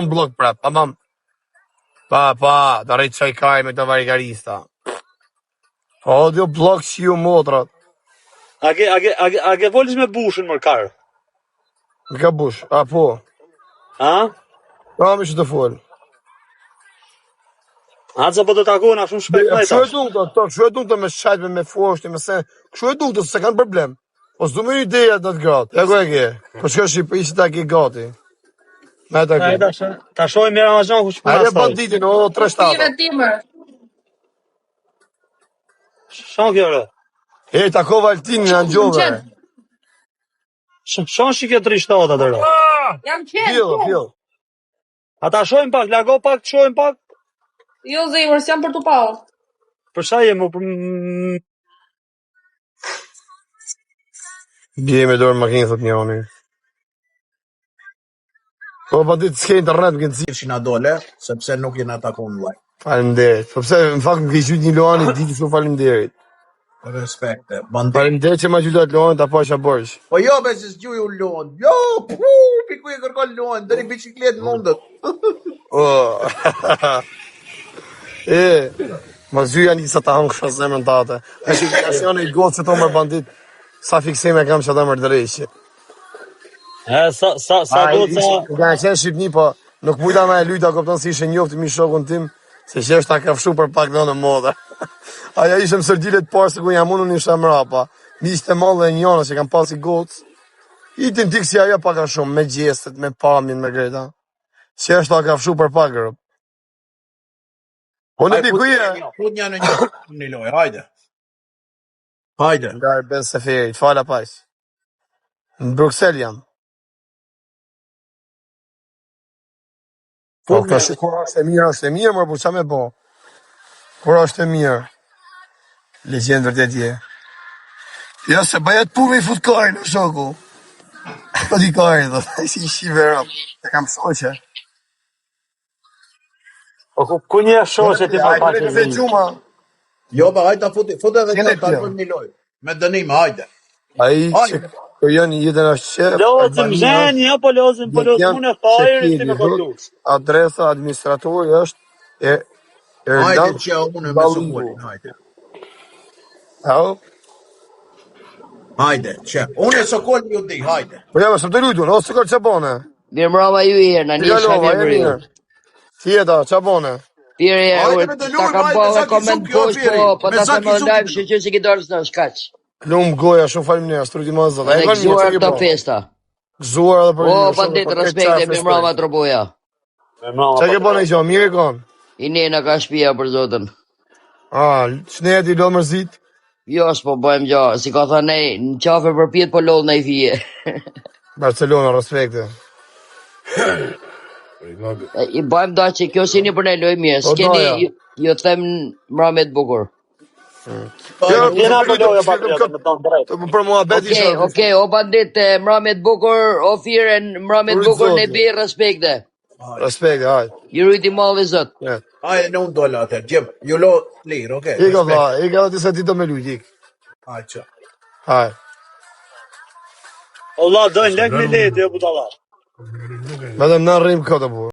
blok prap, tamam. Pa, të rritë qaj kaj me të varigarista. Audio blok që ju motrat. A ke folis me bushën më karë? Në ka bush, a po. A? Pa mi që të fol. A që po të takon a shumë shpejt me tash? Kështu e dung të me shajt me foshti, me sen. Kështu e dung të se kanë problem. Po s'du me një ideja të të gratë. Ja ku e ke. Po shko Shqipëri që ta ke gati. Me ta ke. Ta shojmë me Ramazan ku shpuna stoj. Ajde banditin, o 3-7. Shon kjo re? E, tako Valtinin në gjove. Shon shi kjo 3-7 atë re? Jam qenë. Pjell. A ta shojmë pak, lago pak, të shojmë pak? Jo, zemër, s'jam për të pao. Për sa jemi? Bje me dorë makinë, thot njoni. Po, pa ditë s'ke internet më kënë cilë. Që na dole, sepse nuk jena takon në laj. Falemderit. Po pse, në fakt më ke gjyt një Luani, ditë shumë falemderit. Respekte. Falemderit që ma gjyt atë Luani, ta pa isha bërsh. Po jo, be që s'gjuj u Luan. Jo, piku i kërkon Luan, dëri biciklet mundët. Ma zyja një sa ta hangë kësha zemrën tate. E që janë i gotë që to mërë bandit, sa fiksime kam që ta mërë dërejshë. Sa do të... Nga qenë Shqipni, po nuk mujta me e lujta, kopton si ishe njoftë mi shokun tim, se që është ta kafshu për pak në modë. Aja ishe më sërgjilet parë, se ku jam unë një shamrapa. Mi ishte malë dhe njona që kam pasi gotës. Itin tik si aja pak a shumë, me gjestet, me pamin, me greta. Që është ta kafshu për pak rëp. Po në dikuje... Put një në një loj, hajde. Hajde. Nga e Ben Seferi, fala pajs. Në Bruxelles jam. Po, kështë kur është e mirë, mërë, po qa me bo? Kur është e mirë? Legjendë vërtet je. Ja, se bajat pu me i fut kajnë, në shoku. Po di kajnë, dhe, si shive rëp. E kam shoqe. Po, ku një shoqe ti pa paqe një gjuma. Jo, ba, hajta fut edhe të talpën një loj. Me dënime, hajde. Aji që po janë jetën është qep. Lozim zhenj, ja po lozim mune fajrë si me kodlush. Adresa administratori është Hajde që unë me sukullin, hajde. Au? Hajde, që unë e sukullin ju di, hajde. Po jam e së të lujtun, o së kërë që bone? Mirë mrama ju i herë, në një shka ke mërë. Tjeta, që bone? Pirë e ta kam po e koment poshtë, po ta se më live shë që si ki dorës në shkaq. Lumë goja, shumë falim një, astruti ma zëtë. Në gëzuar këto festa. Gëzuar edhe për një. O, bandit, respekte, mirë mrama të roboja. Që ke bone i që, mirë e konë? I ne në ka shpia për zotën. Që ne e ti lo mërzit? Jo, s'po bëjmë gjo, si ka thënë nej, në qafe për pjetë po lollë në i fije. Barcelona, respekte. I bëjmë da që kjo si një për ne loj mirë, s'keni, ju them mramet bukur. Për mua beti shumë. Okej, o bandit, mramet bukur, o firen, mramet bukur, ne bi respekte. Respekte, hajt. Ju rujti malli zot. Hajde, në unë dolla atër, gjep, ju lo lirë, okej. I ka disa ti do me lujt, ik. Hajde, që. Hajt. Allah, dojnë, lek me lejtë, jo butallar. Vedem në rrim këtë, bu.